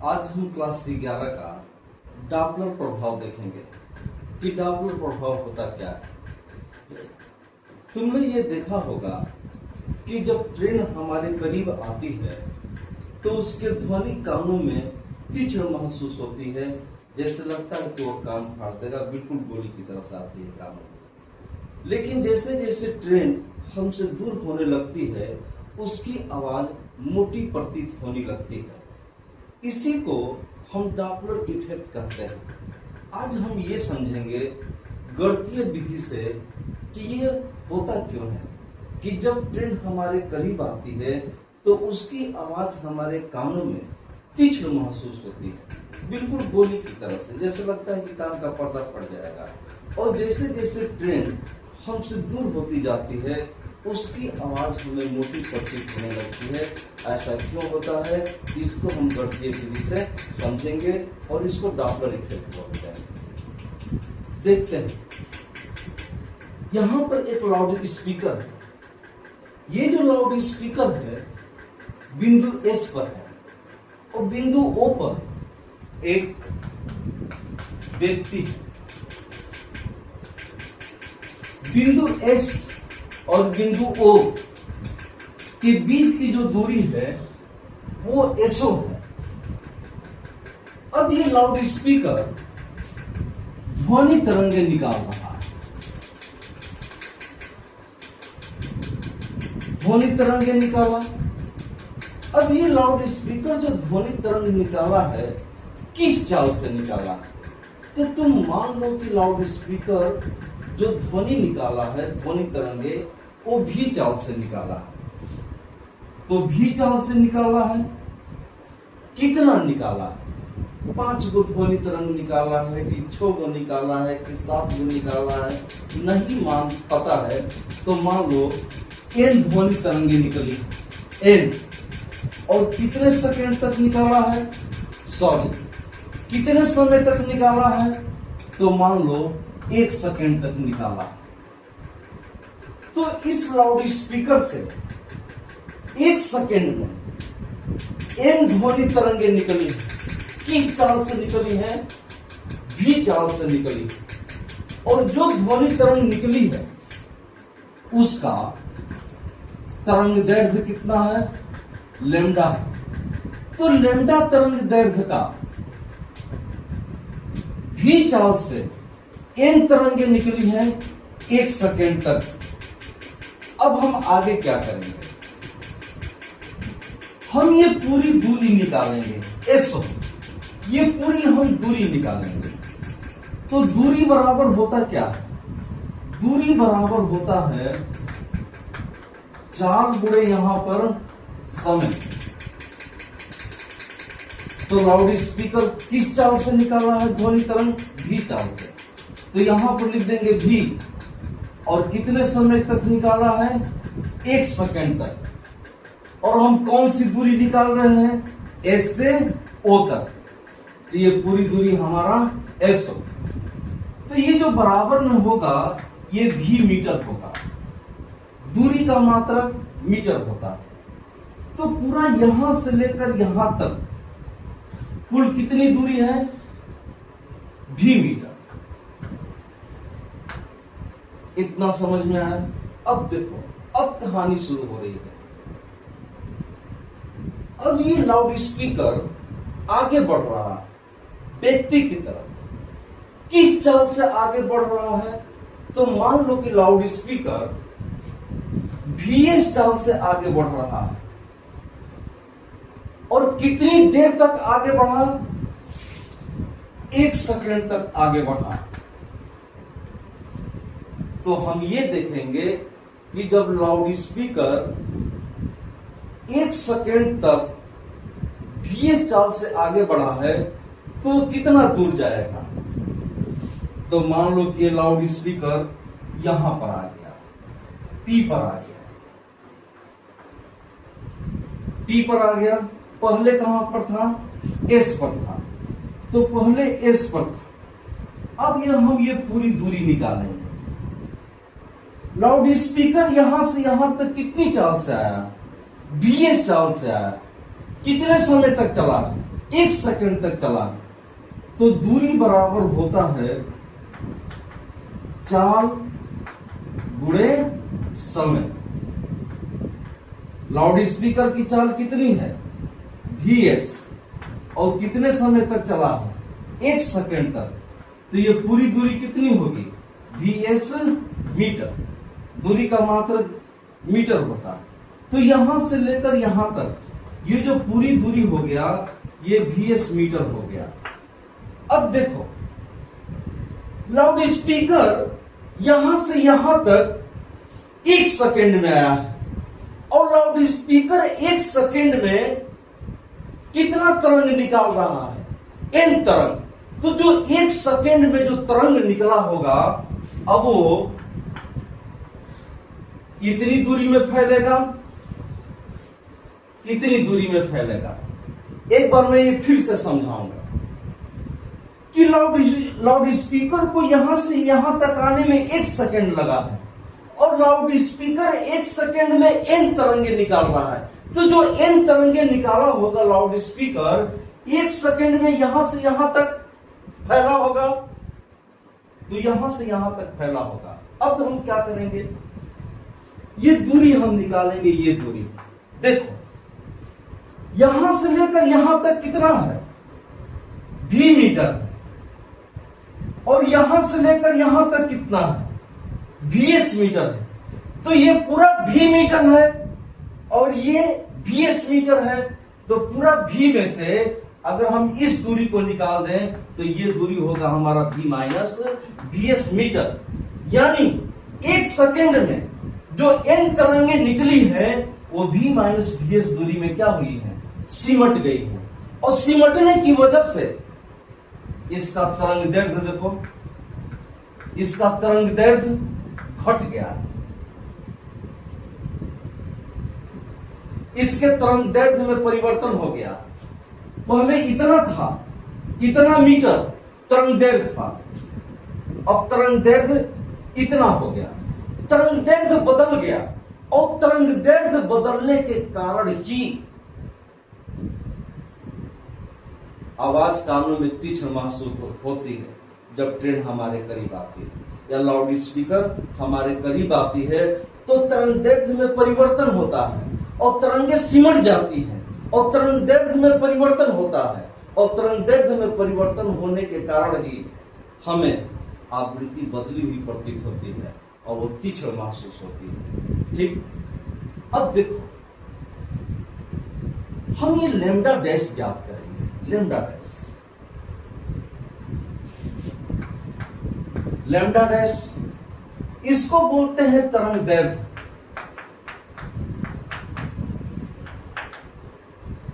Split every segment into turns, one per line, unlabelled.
आज हम क्लास 11 का डॉपलर प्रभाव देखेंगे कि डॉपलर प्रभाव होता क्या है। तुमने ये देखा होगा कि जब ट्रेन हमारे करीब आती है तो उसके ध्वनि कानों में तीक्ष्ण महसूस होती है, जैसे लगता है कि वो कान फाड़ देगा, बिल्कुल गोली की तरह से आती है कानों में। लेकिन जैसे जैसे ट्रेन हमसे दूर होने लगती है उसकी आवाज मोटी प्रतीत होने लगती है। इसी को हम डॉपलर इफेक्ट कहते हैं। आज हम ये समझेंगे गणितीय विधि से कि ये होता क्यों है कि जब ट्रेन हमारे करीब आती है तो उसकी आवाज हमारे कानों में तीक्ष्ण महसूस होती है, बिल्कुल गोली की तरह से, जैसे लगता है कि कान का पर्दा फट जाएगा। और जैसे जैसे ट्रेन हमसे दूर होती जाती है उसकी आवाज हमें मोटी प्रतीत होने लगती है। ऐसा क्यों होता है, इसको हम गणितीय विधि से समझेंगे और इसको डॉपलर इफेक्ट बोलते हैं। देखते हैं, यहां पर एक लाउड स्पीकर है। ये जो लाउड स्पीकर है बिंदु एस पर है और बिंदु ओ पर एक व्यक्ति है। बिंदु एस और बिंदु ओ के बीच की जो दूरी है वो एसओ है। अब ये लाउड स्पीकर ध्वनि तरंगे निकाल रहा है। ध्वनि तरंगे निकाला। अब ये लाउड स्पीकर जो ध्वनि तरंग निकाला है किस चाल से निकाला है, तो तुम मान लो कि लाउड स्पीकर जो ध्वनि निकाला है, ध्वनि तरंगे, वो भी चाल से निकाला है। तो भी चाल से निकाला है। कितना निकाला है? 5 गो ध्वनि तरंग निकाला है कि 6 गो निकाला है कि 7 गो निकाला है, नहीं मान पता है तो मान लो n ध्वनि तरंगे निकली n। और कितने सेकंड तक निकाला है, कितने समय तक निकाला है, तो मान लो 1 सेकंड तक निकाला। तो इस लाउड स्पीकर से 1 सेकंड में n ध्वनि तरंगे निकली है। किस चाल से निकली है? भी चाल से निकली। और जो ध्वनि तरंग निकली है उसका तरंग दैर्घ्य कितना है? लैम्डा। तो लैम्डा तरंग दैर्घ्य का भी चाल से n तरंगे निकली हैं 1 सेकंड तक। अब हम आगे क्या करेंगे, हम ये पूरी दूरी निकालेंगे एसओ, ये पूरी हम दूरी निकालेंगे। तो दूरी बराबर होता क्या है? दूरी बराबर होता है चाल गुणे यहां पर समय। तो लाउड स्पीकर किस चाल से निकाला है ध्वनि तरंग? भी चाल से। तो यहां पर लिख देंगे भी। और कितने समय तक निकाला है? 1 सेकंड तक। और हम कौन सी दूरी निकाल रहे हैं? एस से ओ तक। तो ये पूरी दूरी हमारा एसओ। तो ये जो बराबर में होगा ये भी मीटर होगा। दूरी का मात्रक मीटर होता है। तो पूरा यहां से लेकर यहां तक कुल कितनी दूरी है? भी मीटर। इतना समझ में आया? अब देखो, अब कहानी शुरू हो रही है। अब ये लाउड स्पीकर आगे बढ़ रहा है व्यक्ति की तरफ। किस चाल से आगे बढ़ रहा है? तो मान लो कि लाउड स्पीकर VS चाल से आगे बढ़ रहा है। और कितनी देर तक आगे बढ़ा? 1 सेकंड तक आगे बढ़ा। तो हम ये देखेंगे कि जब लाउड स्पीकर 1 सेकंड तक VS चाल से आगे बढ़ा है तो कितना दूर जाएगा। तो मान लो कि ये लाउड स्पीकर यहां पर आ गया, P पर आ गया। P पर आ गया, पहले कहां पर था? S पर था। तो पहले S पर था। अब हम ये पूरी दूरी निकालेंगे। लाउड स्पीकर यहां से यहां तक कितनी चाल से आया? VS चाल से आया। कितने समय तक चला? 1 सेकंड तक चला तो दूरी बराबर होता है चाल गुणे समय। लाउड स्पीकर की चाल कितनी है Vs और कितने समय तक चला है 1 सेकंड तक, तो ये पूरी दूरी कितनी होगी Vs मीटर, दूरी का मात्रक मीटर होता है। तो यहां से लेकर यहां तक ये जो पूरी दूरी हो गया ये Vs मीटर हो गया। अब देखो लाउड स्पीकर यहां से यहां तक 1 सेकंड में आया है और लाउड स्पीकर 1 सेकंड में कितना तरंग निकाल रहा है n तरंग। तो जो 1 सेकंड में जो तरंग निकला होगा अब वो इतनी दूरी में फैलेगा, इतनी दूरी में फैलेगा। एक बार मैं ये फिर से समझाऊंगा कि लाउड स्पीकर को यहां से यहां तक आने में 1 सेकंड लगा है और लाउड स्पीकर 1 सेकंड में n तरंगे निकाल रहा है। तो जो n तरंगे निकाला होगा लाउड स्पीकर 1 सेकंड में यहां से यहां तक फैला होगा, तो यहां से यहां तक फैला होगा। अब हम क्या करेंगे, ये दूरी हम निकालेंगे। ये दूरी देखो यहां से लेकर यहां तक कितना है V मीटर है और यहां से लेकर यहां तक कितना है Vs मीटर है। तो ये पूरा V मीटर है और ये Vs मीटर है। तो पूरा V में से अगर हम इस दूरी को निकाल दें तो ये दूरी होगा हमारा V माइनस Vs मीटर। यानी 1 सेकंड में जो n तरंगे निकली है वो V माइनस Vs दूरी में क्या हुई है, सिमट गई है। और सिमटने की वजह से इसका तरंग दैर्ध्य देखो, इसका तरंग दैर्ध्य घट गया, इसके तरंग दैर्ध्य में परिवर्तन हो गया। पहले इतना था, इतना मीटर तरंग दैर्ध्य था, अब तरंग दैर्ध्य इतना हो गया। तरंग दैर्ध्य बदल गया और तरंग दैर्ध्य बदलने के कारण ही आवाज कानों में तीक्ष्ण महसूस होती है जब ट्रेन हमारे करीब आती है या लाउड स्पीकर हमारे करीब आती है। तो तरंग दैर्ध्य में परिवर्तन होता है और तरंगे सिमट जाती हैं और तरंग दैर्ध्य में परिवर्तन होता है और तरंग दैर्ध्य में परिवर्तन होने के कारण ही हमें आवृत्ति बदली हुई प्रतीत होती है और वो तीक्ष्ण महसूस होती है। ठीक, अब देखो हम ये लैम्डा डैश ज्ञात करेंगे। लैम्डा डैश, लैम्डा डैश इसको बोलते हैं तरंग दैर्ध्य।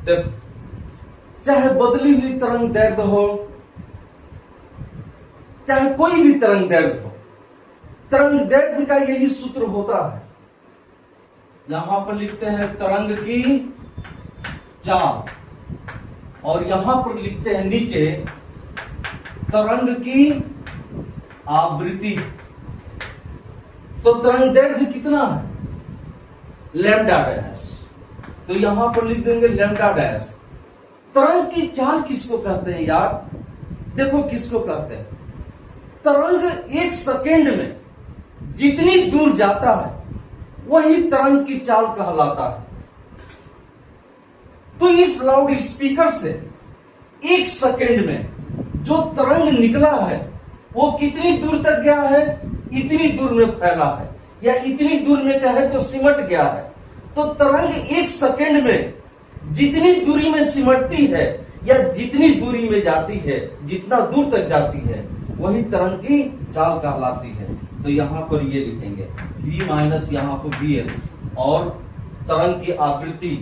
देखो चाहे बदली हुई तरंग दैर्ध्य हो, चाहे कोई भी तरंग दैर्ध्य हो, तरंग दैर्ध्य का यही सूत्र होता है। यहां पर लिखते हैं तरंग की चाल और यहां पर लिखते हैं नीचे तरंग की आवृत्ति। तो तरंग दैर्ध्य कितना है, लैम्डा डैश। तो यहां पर लिख देंगे लैम्डा डैश। तरंग की चाल किसको कहते हैं यार, देखो किसको कहते हैं। तरंग 1 सेकंड में जितनी दूर जाता है वही तरंग की चाल कहलाता है। तो इस लाउड स्पीकर से 1 सेकंड में जो तरंग निकला है वो कितनी दूर तक गया है, इतनी दूर में फैला है या इतनी दूर में कहे तो सिमट गया है। तो तरंग 1 सेकंड में जितनी दूरी में सिमटती है या जितनी दूरी में जाती है, जितना दूर तक जाती है वही तरंग की चाल कहलाती है। तो यहां पर ये लिखेंगे V माइनस यहां पर Vs और तरंग की आवृत्ति।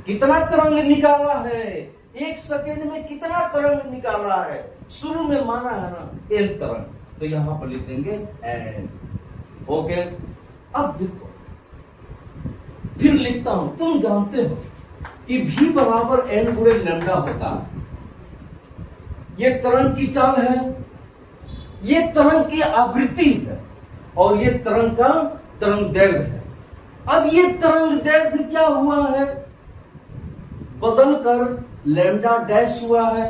कितना तरंग निकाला है, 1 सेकंड में कितना तरंग निकाला है, शुरू में माना है ना n तरंग, तो यहां पर लिख देंगे n। ओके, अब देखो फिर लिखता हूं। तुम जानते हो कि V बराबर n गुणे लैम्डा होता है। ये तरंग की चाल है, ये तरंग की आवृत्ति है और ये तरंग का तरंग दैर्ध्य है। अब ये तरंग दैर्ध्य क्या हुआ है, बदलकर लैम्डा डैश हुआ है।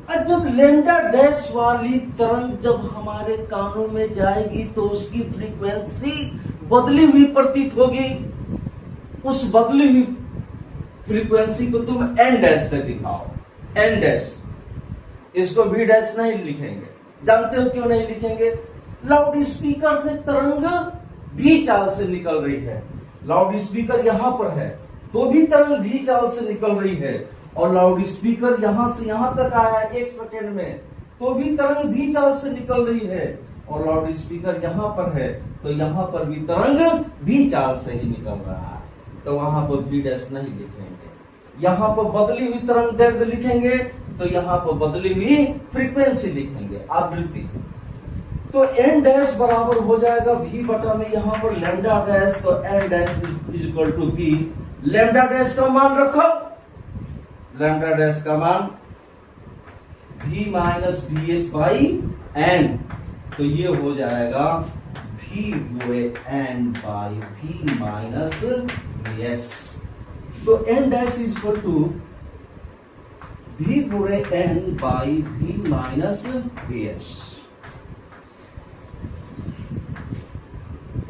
और जब लैम्डा डैश वाली तरंग जब हमारे कानों में जाएगी तो उसकी फ्रीक्वेंसी बदली हुई प्रतीत होगी। उस बदली हुई फ्रीक्वेंसी को तुम एन डैश से दिखाओ, एन डैश। इसको भी डैश नहीं लिखेंगे, जानते हो क्यों नहीं लिखेंगे? लाउड स्पीकर से तरंग भी चाल से निकल रही है। लाउड स्पीकर यहां पर है तो भी तरंग भी चाल से निकल रही है, और लाउड स्पीकर यहां से यहां तक आया 1 सेकेंड में तो भी तरंग भी चाल से निकल रही है, और लाउड स्पीकर यहां पर है तो यहां पर भी तरंग भी चाल से ही निकल रहा है, तो वहां पर भी डैश नहीं लिखेंगे। यहां पर बदली हुई तरंग दैर्ध्य लिखेंगे तो यहां पर बदली हुई फ्रीक्वेंसी लिखेंगे, आवृत्ति। तो एन डैश बराबर हो जाएगा v बटा में यहां पर लैम्डा डैश, तो n dash is equal to v। Lambda dash का मान रखो, लैम्डा डैश का मान v minus v s by n, तो ये हो जाएगा v गुणे n by v minus v s. तो n dash is equal to v गुणे n by v minus v s,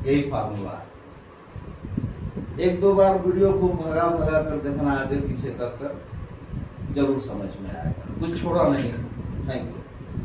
यही फार्मूला है। 1-2 बार वीडियो को भगा भगा कर देखना, आगे पीछे कर जरूर समझ में आएगा, कुछ छोड़ा नहीं। Thank you.